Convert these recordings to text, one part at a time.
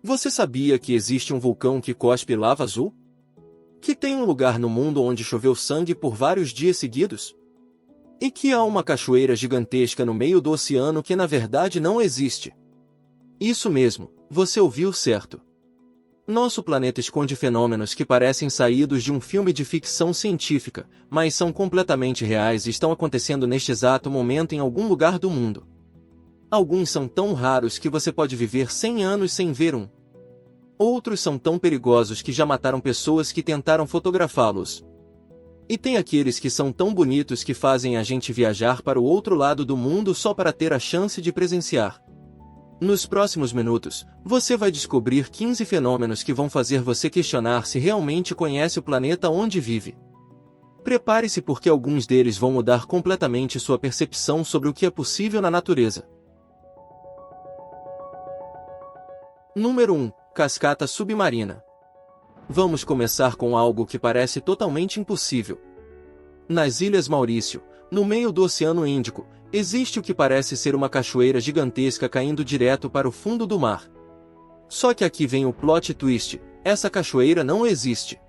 Você sabia que existe um vulcão que cospe lava azul? Que tem um lugar no mundo onde choveu sangue por vários dias seguidos? E que há uma cachoeira gigantesca no meio do oceano que na verdade não existe? Isso mesmo, você ouviu certo. Nosso planeta esconde fenômenos que parecem saídos de um filme de ficção científica, mas são completamente reais e estão acontecendo neste exato momento em algum lugar do mundo. Alguns são tão raros que você pode viver 100 anos sem ver um. Outros são tão perigosos que já mataram pessoas que tentaram fotografá-los. E tem aqueles que são tão bonitos que fazem a gente viajar para o outro lado do mundo só para ter a chance de presenciar. Nos próximos minutos, você vai descobrir 15 fenômenos que vão fazer você questionar se realmente conhece o planeta onde vive. Prepare-se porque alguns deles vão mudar completamente sua percepção sobre o que é possível na natureza. Número 1. Cascata submarina. Vamos começar com algo que parece totalmente impossível. Nas Ilhas Maurício, no meio do Oceano Índico, existe o que parece ser uma cachoeira gigantesca caindo direto para o fundo do mar. Só que aqui vem o plot twist: essa cachoeira não existe.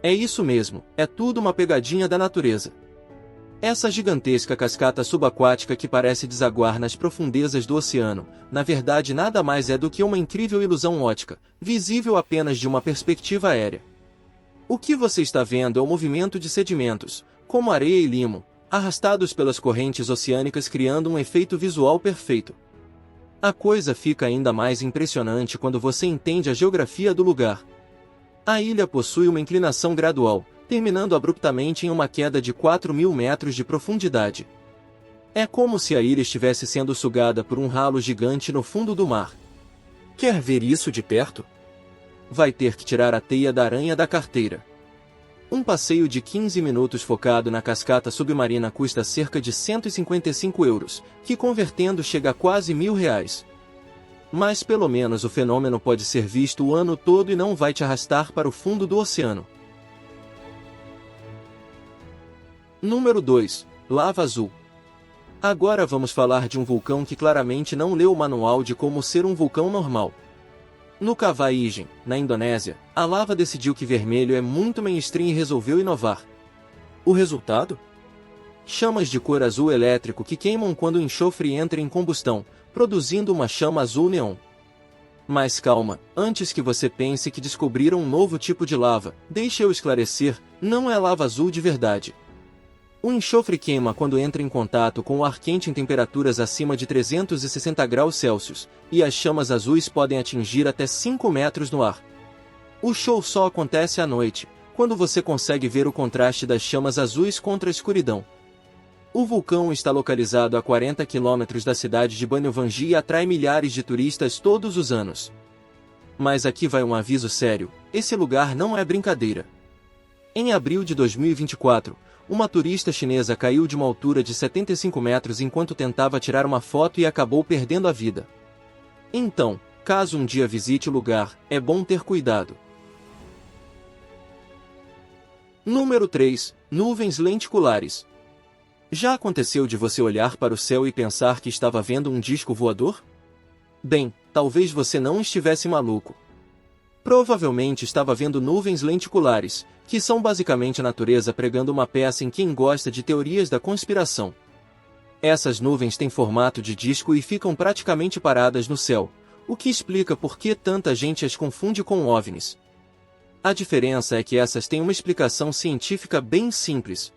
É isso mesmo, é tudo uma pegadinha da natureza. Essa gigantesca cascata subaquática que parece desaguar nas profundezas do oceano, na verdade nada mais é do que uma incrível ilusão ótica, visível apenas de uma perspectiva aérea. O que você está vendo é o movimento de sedimentos, como areia e limo, arrastados pelas correntes oceânicas criando um efeito visual perfeito. A coisa fica ainda mais impressionante quando você entende a geografia do lugar. A ilha possui uma inclinação gradual, terminando abruptamente em uma queda de 4.000 metros de profundidade. É como se a ilha estivesse sendo sugada por um ralo gigante no fundo do mar. Quer ver isso de perto? Vai ter que tirar a teia da aranha da carteira. Um passeio de 15 minutos focado na cascata submarina custa cerca de 155 euros, que convertendo chega a quase R$ 1.000. Mas pelo menos o fenômeno pode ser visto o ano todo e não vai te arrastar para o fundo do oceano. Número 2. Lava azul. Agora vamos falar de um vulcão que claramente não leu o manual de como ser um vulcão normal. No Kawah Ijen, na Indonésia, a lava decidiu que vermelho é muito mainstream e resolveu inovar. O resultado? Chamas de cor azul elétrico que queimam quando o enxofre entra em combustão, produzindo uma chama azul neon. Mas calma, antes que você pense que descobriram um novo tipo de lava, deixe eu esclarecer, não é lava azul de verdade. O enxofre queima quando entra em contato com o ar quente em temperaturas acima de 360 graus Celsius, e as chamas azuis podem atingir até 5 metros no ar. O show só acontece à noite, quando você consegue ver o contraste das chamas azuis contra a escuridão. O vulcão está localizado a 40 quilômetros da cidade de Banyuwangi e atrai milhares de turistas todos os anos. Mas aqui vai um aviso sério: esse lugar não é brincadeira. Em abril de 2024, uma turista chinesa caiu de uma altura de 75 metros enquanto tentava tirar uma foto e acabou perdendo a vida. Então, caso um dia visite o lugar, é bom ter cuidado. Número 3. Nuvens lenticulares. Já aconteceu de você olhar para o céu e pensar que estava vendo um disco voador? Bem, talvez você não estivesse maluco. Provavelmente estava vendo nuvens lenticulares, que são basicamente a natureza pregando uma peça em quem gosta de teorias da conspiração. Essas nuvens têm formato de disco e ficam praticamente paradas no céu, o que explica por que tanta gente as confunde com OVNIs. A diferença é que essas têm uma explicação científica bem simples.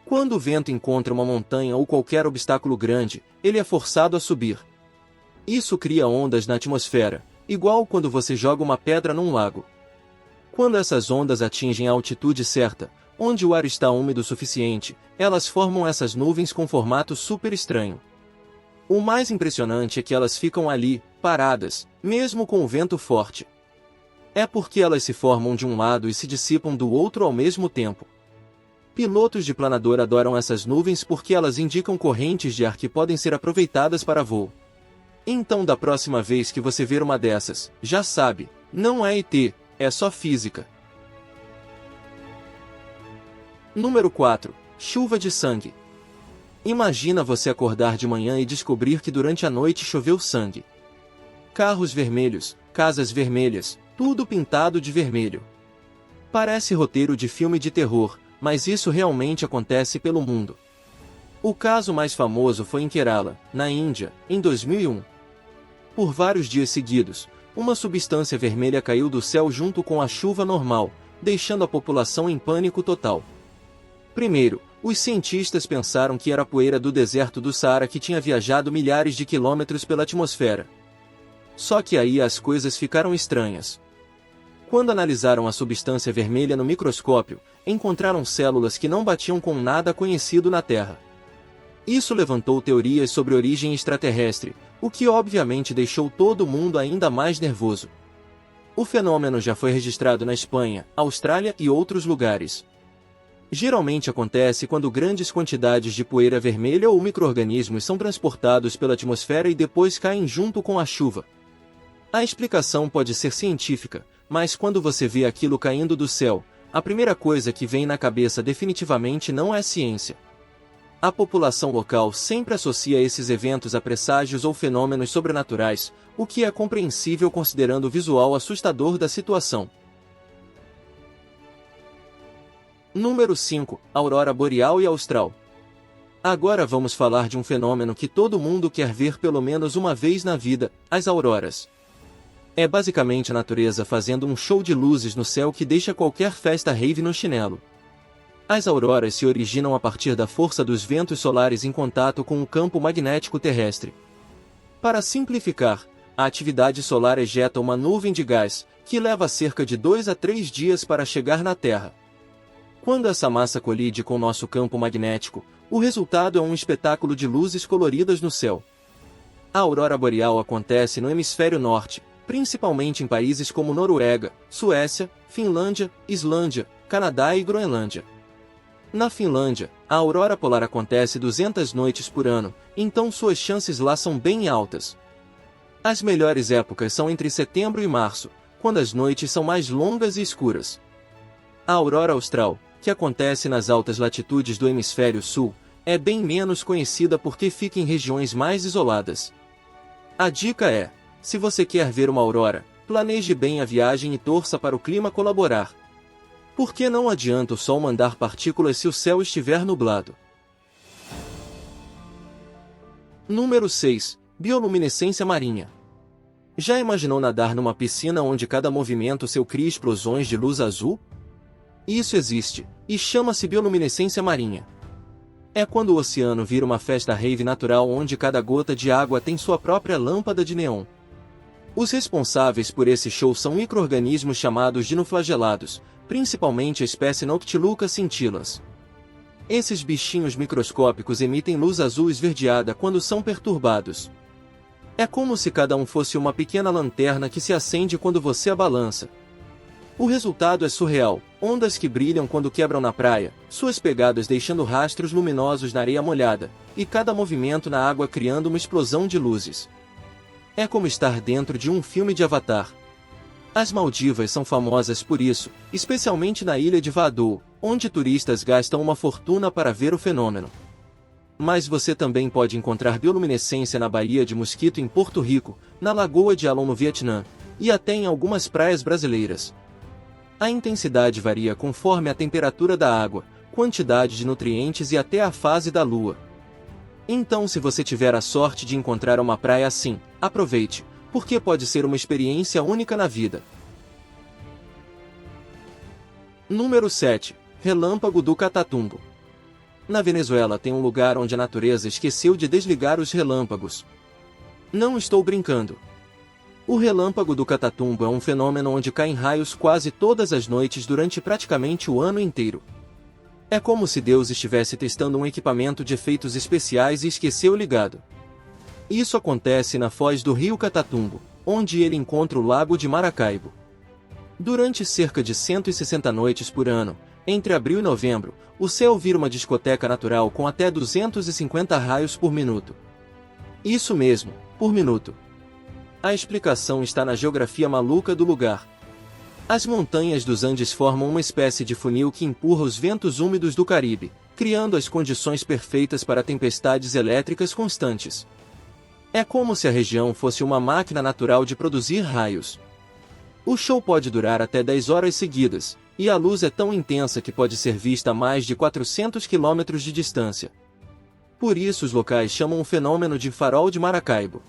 Quando o vento encontra uma montanha ou qualquer obstáculo grande, ele é forçado a subir. Isso cria ondas na atmosfera, igual quando você joga uma pedra num lago. Quando essas ondas atingem a altitude certa, onde o ar está úmido o suficiente, elas formam essas nuvens com formato super estranho. O mais impressionante é que elas ficam ali, paradas, mesmo com o vento forte. É porque elas se formam de um lado e se dissipam do outro ao mesmo tempo. Pilotos de planador adoram essas nuvens porque elas indicam correntes de ar que podem ser aproveitadas para voo. Então da próxima vez que você ver uma dessas, já sabe, não é ET, é só física. Número 4. Chuva de sangue. Imagina você acordar de manhã e descobrir que durante a noite choveu sangue. Carros vermelhos, casas vermelhas, tudo pintado de vermelho. Parece roteiro de filme de terror, mas isso realmente acontece pelo mundo. O caso mais famoso foi em Kerala, na Índia, em 2001. Por vários dias seguidos, uma substância vermelha caiu do céu junto com a chuva normal, deixando a população em pânico total. Primeiro, os cientistas pensaram que era a poeira do deserto do Saara que tinha viajado milhares de quilômetros pela atmosfera. Só que aí as coisas ficaram estranhas. Quando analisaram a substância vermelha no microscópio, encontraram células que não batiam com nada conhecido na Terra. Isso levantou teorias sobre origem extraterrestre, o que obviamente deixou todo mundo ainda mais nervoso. O fenômeno já foi registrado na Espanha, Austrália e outros lugares. Geralmente acontece quando grandes quantidades de poeira vermelha ou micro-organismos são transportados pela atmosfera e depois caem junto com a chuva. A explicação pode ser científica, mas quando você vê aquilo caindo do céu, a primeira coisa que vem na cabeça definitivamente não é ciência. A população local sempre associa esses eventos a presságios ou fenômenos sobrenaturais, o que é compreensível considerando o visual assustador da situação. Número 5. Aurora Boreal e Austral. Agora vamos falar de um fenômeno que todo mundo quer ver pelo menos uma vez na vida, as auroras. É basicamente a natureza fazendo um show de luzes no céu que deixa qualquer festa rave no chinelo. As auroras se originam a partir da força dos ventos solares em contato com o campo magnético terrestre. Para simplificar, a atividade solar ejeta uma nuvem de gás, que leva cerca de 2 a 3 dias para chegar na Terra. Quando essa massa colide com nosso campo magnético, o resultado é um espetáculo de luzes coloridas no céu. A aurora boreal acontece no hemisfério norte, principalmente em países como Noruega, Suécia, Finlândia, Islândia, Canadá e Groenlândia. Na Finlândia, a aurora polar acontece 200 noites por ano, então suas chances lá são bem altas. As melhores épocas são entre setembro e março, quando as noites são mais longas e escuras. A aurora austral, que acontece nas altas latitudes do hemisfério sul, é bem menos conhecida porque fica em regiões mais isoladas. A dica é: se você quer ver uma aurora, planeje bem a viagem e torça para o clima colaborar. Porque não adianta o sol mandar partículas se o céu estiver nublado. Número 6. Bioluminescência marinha. Já imaginou nadar numa piscina onde cada movimento seu cria explosões de luz azul? Isso existe, e chama-se bioluminescência marinha. É quando o oceano vira uma festa rave natural onde cada gota de água tem sua própria lâmpada de neon. Os responsáveis por esse show são micro-organismos chamados dinoflagelados, principalmente a espécie Noctiluca scintillans. Esses bichinhos microscópicos emitem luz azul esverdeada quando são perturbados. É como se cada um fosse uma pequena lanterna que se acende quando você a balança. O resultado é surreal, ondas que brilham quando quebram na praia, suas pegadas deixando rastros luminosos na areia molhada, e cada movimento na água criando uma explosão de luzes. É como estar dentro de um filme de Avatar. As Maldivas são famosas por isso, especialmente na ilha de Vadou, onde turistas gastam uma fortuna para ver o fenômeno. Mas você também pode encontrar bioluminescência na Baía de Mosquito em Porto Rico, na Lagoa de Alon no Vietnã, e até em algumas praias brasileiras. A intensidade varia conforme a temperatura da água, quantidade de nutrientes e até a fase da lua. Então, se você tiver a sorte de encontrar uma praia assim, aproveite, porque pode ser uma experiência única na vida. Número 7. Relâmpago do Catatumbo. Na Venezuela tem um lugar onde a natureza esqueceu de desligar os relâmpagos. Não estou brincando. O relâmpago do Catatumbo é um fenômeno onde caem raios quase todas as noites durante praticamente o ano inteiro. É como se Deus estivesse testando um equipamento de efeitos especiais e esqueceu ligado. Isso acontece na foz do rio Catatumbo, onde ele encontra o lago de Maracaibo. Durante cerca de 160 noites por ano, entre abril e novembro, o céu vira uma discoteca natural com até 250 raios por minuto. Isso mesmo, por minuto. A explicação está na geografia maluca do lugar. As montanhas dos Andes formam uma espécie de funil que empurra os ventos úmidos do Caribe, criando as condições perfeitas para tempestades elétricas constantes. É como se a região fosse uma máquina natural de produzir raios. O show pode durar até 10 horas seguidas, e a luz é tão intensa que pode ser vista a mais de 400 quilômetros de distância. Por isso os locais chamam o fenômeno de farol de Maracaibo.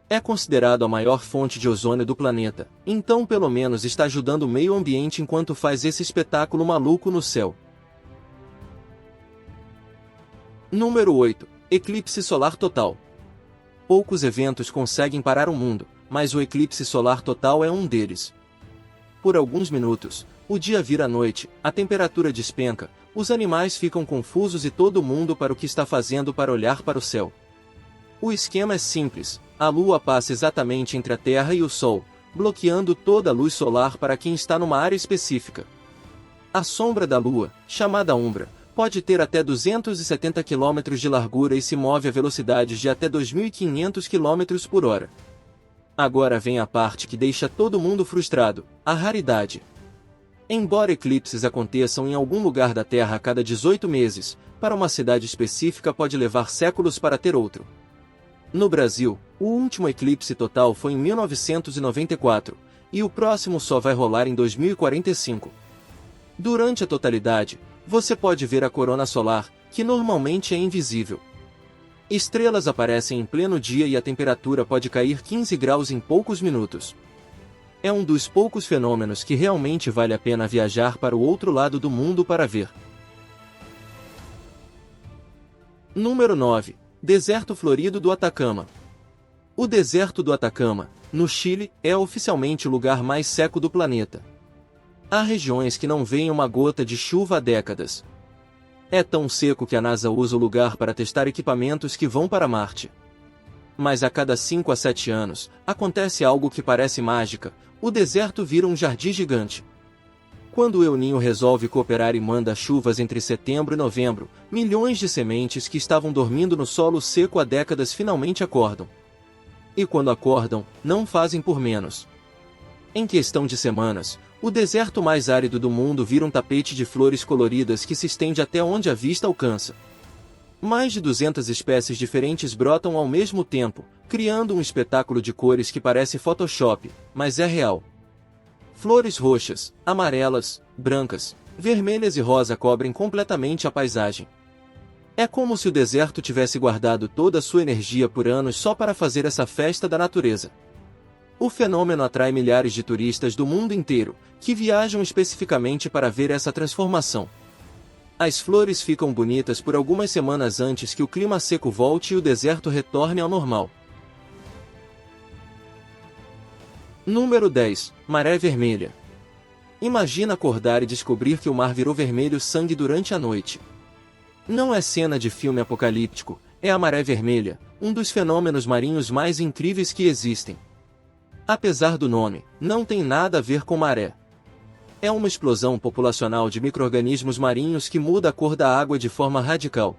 É considerado a maior fonte de ozônio do planeta, então pelo menos está ajudando o meio ambiente enquanto faz esse espetáculo maluco no céu. Número 8. Eclipse solar total. Poucos eventos conseguem parar o mundo, mas o eclipse solar total é um deles. Por alguns minutos, o dia vira noite, a temperatura despenca, os animais ficam confusos e todo mundo para o que está fazendo para olhar para o céu. O esquema é simples, a Lua passa exatamente entre a Terra e o Sol, bloqueando toda a luz solar para quem está numa área específica. A sombra da Lua, chamada umbra, pode ter até 270 km de largura e se move a velocidades de até 2.500 km por hora. Agora vem a parte que deixa todo mundo frustrado, a raridade. Embora eclipses aconteçam em algum lugar da Terra a cada 18 meses, para uma cidade específica pode levar séculos para ter outro. No Brasil, o último eclipse total foi em 1994, e o próximo só vai rolar em 2045. Durante a totalidade, você pode ver a corona solar, que normalmente é invisível. Estrelas aparecem em pleno dia e a temperatura pode cair 15 graus em poucos minutos. É um dos poucos fenômenos que realmente vale a pena viajar para o outro lado do mundo para ver. Número 9. Deserto florido do Atacama. O deserto do Atacama, no Chile, é oficialmente o lugar mais seco do planeta. Há regiões que não veem uma gota de chuva há décadas. É tão seco que a NASA usa o lugar para testar equipamentos que vão para Marte. Mas a cada 5 a 7 anos, acontece algo que parece mágica, o deserto vira um jardim gigante. Quando o El Niño resolve cooperar e manda chuvas entre setembro e novembro, milhões de sementes que estavam dormindo no solo seco há décadas finalmente acordam. E quando acordam, não fazem por menos. Em questão de semanas, o deserto mais árido do mundo vira um tapete de flores coloridas que se estende até onde a vista alcança. Mais de 200 espécies diferentes brotam ao mesmo tempo, criando um espetáculo de cores que parece Photoshop, mas é real. Flores roxas, amarelas, brancas, vermelhas e rosa cobrem completamente a paisagem. É como se o deserto tivesse guardado toda a sua energia por anos só para fazer essa festa da natureza. O fenômeno atrai milhares de turistas do mundo inteiro, que viajam especificamente para ver essa transformação. As flores ficam bonitas por algumas semanas antes que o clima seco volte e o deserto retorne ao normal. Número 10. Maré Vermelha. Imagina acordar e descobrir que o mar virou vermelho sangue durante a noite. Não é cena de filme apocalíptico, é a maré vermelha, um dos fenômenos marinhos mais incríveis que existem. Apesar do nome, não tem nada a ver com maré. É uma explosão populacional de micro-organismos marinhos que muda a cor da água de forma radical.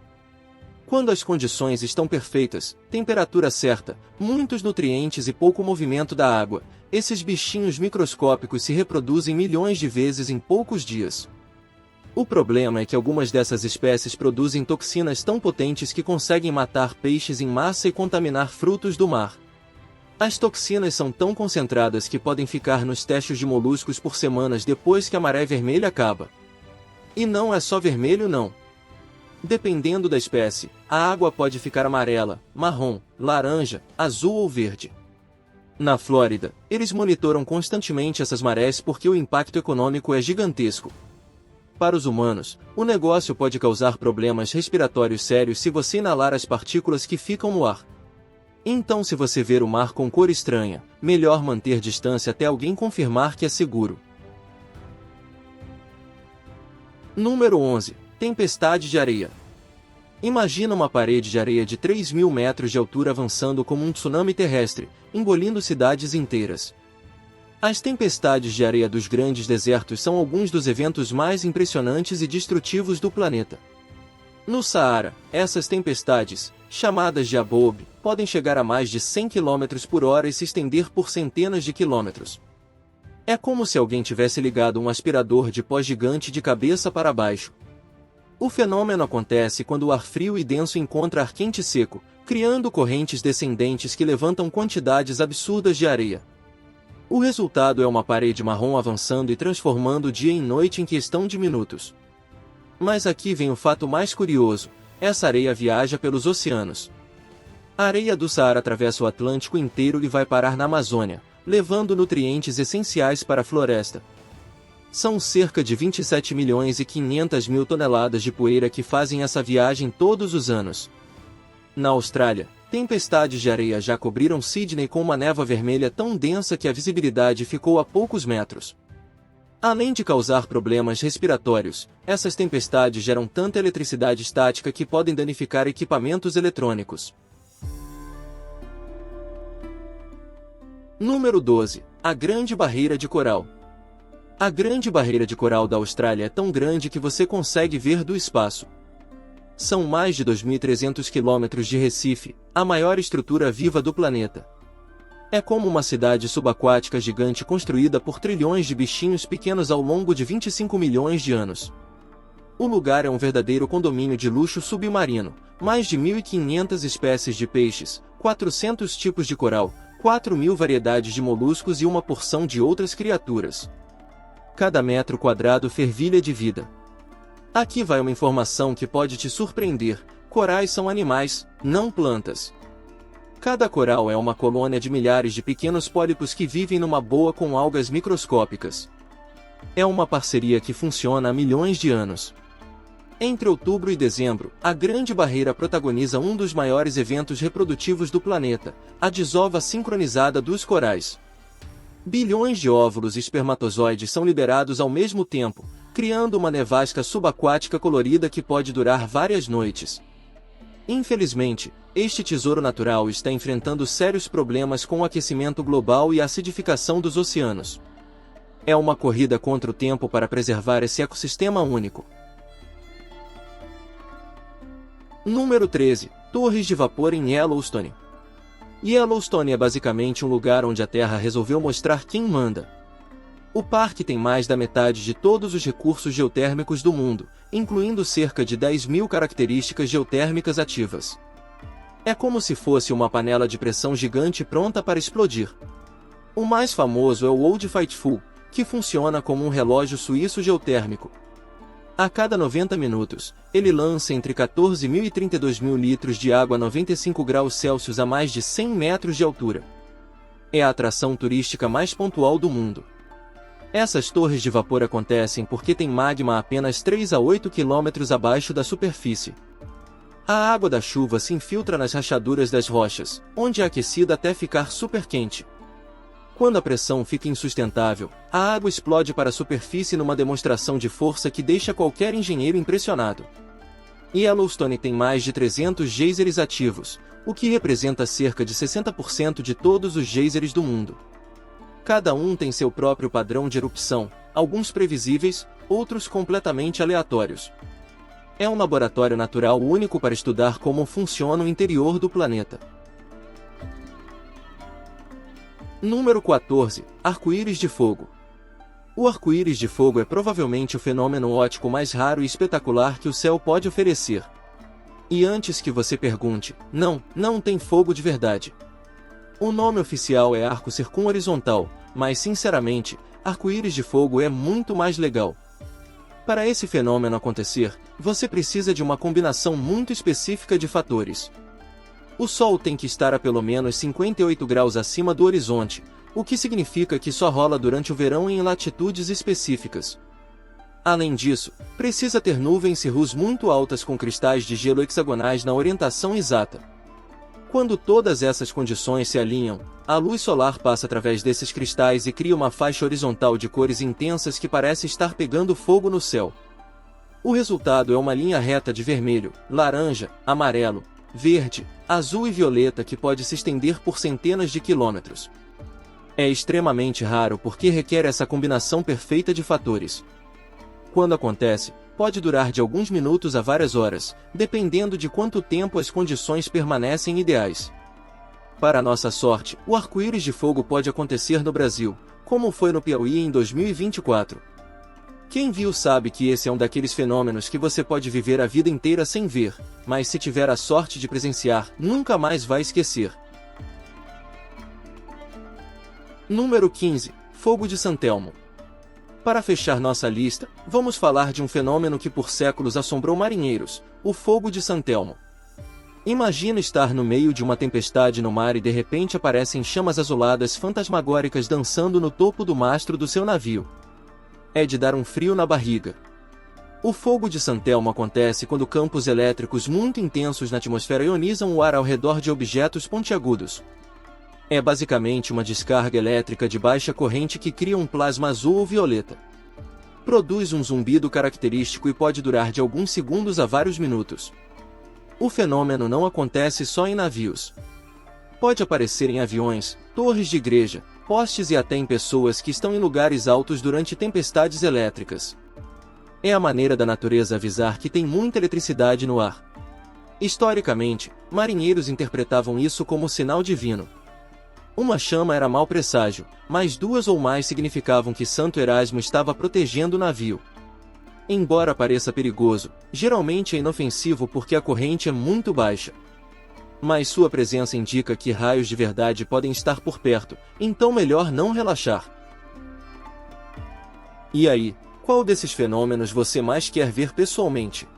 Quando as condições estão perfeitas, temperatura certa, muitos nutrientes e pouco movimento da água, esses bichinhos microscópicos se reproduzem milhões de vezes em poucos dias. O problema é que algumas dessas espécies produzem toxinas tão potentes que conseguem matar peixes em massa e contaminar frutos do mar. As toxinas são tão concentradas que podem ficar nos testes de moluscos por semanas depois que a maré vermelha acaba. E não é só vermelho não. Dependendo da espécie, a água pode ficar amarela, marrom, laranja, azul ou verde. Na Flórida, eles monitoram constantemente essas marés porque o impacto econômico é gigantesco. Para os humanos, o negócio pode causar problemas respiratórios sérios se você inalar as partículas que ficam no ar. Então, se você ver o mar com cor estranha, melhor manter distância até alguém confirmar que é seguro. Número 11. Tempestade de areia. Imagina uma parede de areia de 3.000 metros de altura avançando como um tsunami terrestre, engolindo cidades inteiras. As tempestades de areia dos grandes desertos são alguns dos eventos mais impressionantes e destrutivos do planeta. No Saara, essas tempestades, chamadas de Aboub, podem chegar a mais de 100 km por hora e se estender por centenas de quilômetros. É como se alguém tivesse ligado um aspirador de pó gigante de cabeça para baixo. O fenômeno acontece quando o ar frio e denso encontra ar quente e seco, criando correntes descendentes que levantam quantidades absurdas de areia. O resultado é uma parede marrom avançando e transformando o dia em noite em questão de minutos. Mas aqui vem o fato mais curioso: essa areia viaja pelos oceanos. A areia do Saara atravessa o Atlântico inteiro e vai parar na Amazônia, levando nutrientes essenciais para a floresta. São cerca de 27 milhões e 500 mil toneladas de poeira que fazem essa viagem todos os anos. Na Austrália, tempestades de areia já cobriram Sydney com uma névoa vermelha tão densa que a visibilidade ficou a poucos metros. Além de causar problemas respiratórios, essas tempestades geram tanta eletricidade estática que podem danificar equipamentos eletrônicos. Número 12. A Grande Barreira de Coral. A Grande Barreira de Coral da Austrália é tão grande que você consegue ver do espaço. São mais de 2.300 quilômetros de Recife, a maior estrutura viva do planeta. É como uma cidade subaquática gigante construída por trilhões de bichinhos pequenos ao longo de 25 milhões de anos. O lugar é um verdadeiro condomínio de luxo submarino, mais de 1.500 espécies de peixes, 400 tipos de coral, 4.000 variedades de moluscos e uma porção de outras criaturas. Cada metro quadrado fervilha de vida. Aqui vai uma informação que pode te surpreender: corais são animais, não plantas. Cada coral é uma colônia de milhares de pequenos pólipos que vivem numa boa com algas microscópicas. É uma parceria que funciona há milhões de anos. Entre outubro e dezembro, a Grande Barreira protagoniza um dos maiores eventos reprodutivos do planeta, a desova sincronizada dos corais. Bilhões de óvulos e espermatozoides são liberados ao mesmo tempo, criando uma nevasca subaquática colorida que pode durar várias noites. Infelizmente, este tesouro natural está enfrentando sérios problemas com o aquecimento global e a acidificação dos oceanos. É uma corrida contra o tempo para preservar esse ecossistema único. Número 13. Torres de vapor em Yellowstone. Yellowstone é basicamente um lugar onde a Terra resolveu mostrar quem manda. O parque tem mais da metade de todos os recursos geotérmicos do mundo, incluindo cerca de 10.000 características geotérmicas ativas. É como se fosse uma panela de pressão gigante pronta para explodir. O mais famoso é o Old Faithful, que funciona como um relógio suíço geotérmico. A cada 90 minutos, ele lança entre 14.000 e 32.000 litros de água a 95 graus Celsius a mais de 100 metros de altura. É a atração turística mais pontual do mundo. Essas torres de vapor acontecem porque tem magma a apenas 3 a 8 quilômetros abaixo da superfície. A água da chuva se infiltra nas rachaduras das rochas, onde é aquecida até ficar super quente. Quando a pressão fica insustentável, a água explode para a superfície numa demonstração de força que deixa qualquer engenheiro impressionado. Yellowstone tem mais de 300 geysers ativos, o que representa cerca de 60% de todos os geysers do mundo. Cada um tem seu próprio padrão de erupção, alguns previsíveis, outros completamente aleatórios. É um laboratório natural único para estudar como funciona o interior do planeta. Número 14. Arco-íris de fogo. O arco-íris de fogo é provavelmente o fenômeno óptico mais raro e espetacular que o céu pode oferecer. E antes que você pergunte, não tem fogo de verdade. O nome oficial é arco circunhorizontal, mas sinceramente, arco-íris de fogo é muito mais legal. Para esse fenômeno acontecer, você precisa de uma combinação muito específica de fatores. O Sol tem que estar a pelo menos 58 graus acima do horizonte, o que significa que só rola durante o verão em latitudes específicas. Além disso, precisa ter nuvens cirrus muito altas com cristais de gelo hexagonais na orientação exata. Quando todas essas condições se alinham, a luz solar passa através desses cristais e cria uma faixa horizontal de cores intensas que parece estar pegando fogo no céu. O resultado é uma linha reta de vermelho, laranja, amarelo, verde, azul e violeta que pode se estender por centenas de quilômetros. É extremamente raro porque requer essa combinação perfeita de fatores. Quando acontece, pode durar de alguns minutos a várias horas, dependendo de quanto tempo as condições permanecem ideais. Para nossa sorte, o arco-íris de fogo pode acontecer no Brasil, como foi no Piauí em 2024. Quem viu sabe que esse é um daqueles fenômenos que você pode viver a vida inteira sem ver, mas se tiver a sorte de presenciar, nunca mais vai esquecer. Número 15. Fogo de Santelmo. Para fechar nossa lista, vamos falar de um fenômeno que por séculos assombrou marinheiros, o fogo de Santelmo. Imagina estar no meio de uma tempestade no mar e de repente aparecem chamas azuladas fantasmagóricas dançando no topo do mastro do seu navio. É de dar um frio na barriga. O fogo de Santelmo acontece quando campos elétricos muito intensos na atmosfera ionizam o ar ao redor de objetos pontiagudos. É basicamente uma descarga elétrica de baixa corrente que cria um plasma azul ou violeta. Produz um zumbido característico e pode durar de alguns segundos a vários minutos. O fenômeno não acontece só em navios. Pode aparecer em aviões, torres de igreja, postes e até em pessoas que estão em lugares altos durante tempestades elétricas. É a maneira da natureza avisar que tem muita eletricidade no ar. Historicamente, marinheiros interpretavam isso como sinal divino. Uma chama era mau presságio, mas duas ou mais significavam que Santo Erasmo estava protegendo o navio. Embora pareça perigoso, geralmente é inofensivo porque a corrente é muito baixa. Mas sua presença indica que raios de verdade podem estar por perto, então melhor não relaxar. E aí, qual desses fenômenos você mais quer ver pessoalmente?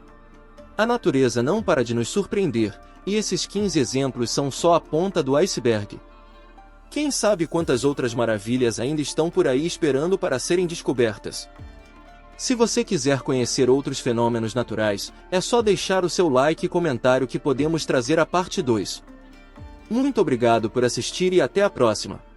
A natureza não para de nos surpreender, e esses 15 exemplos são só a ponta do iceberg. Quem sabe quantas outras maravilhas ainda estão por aí esperando para serem descobertas? Se você quiser conhecer outros fenômenos naturais, é só deixar o seu like e comentário que podemos trazer a parte 2. Muito obrigado por assistir e até a próxima!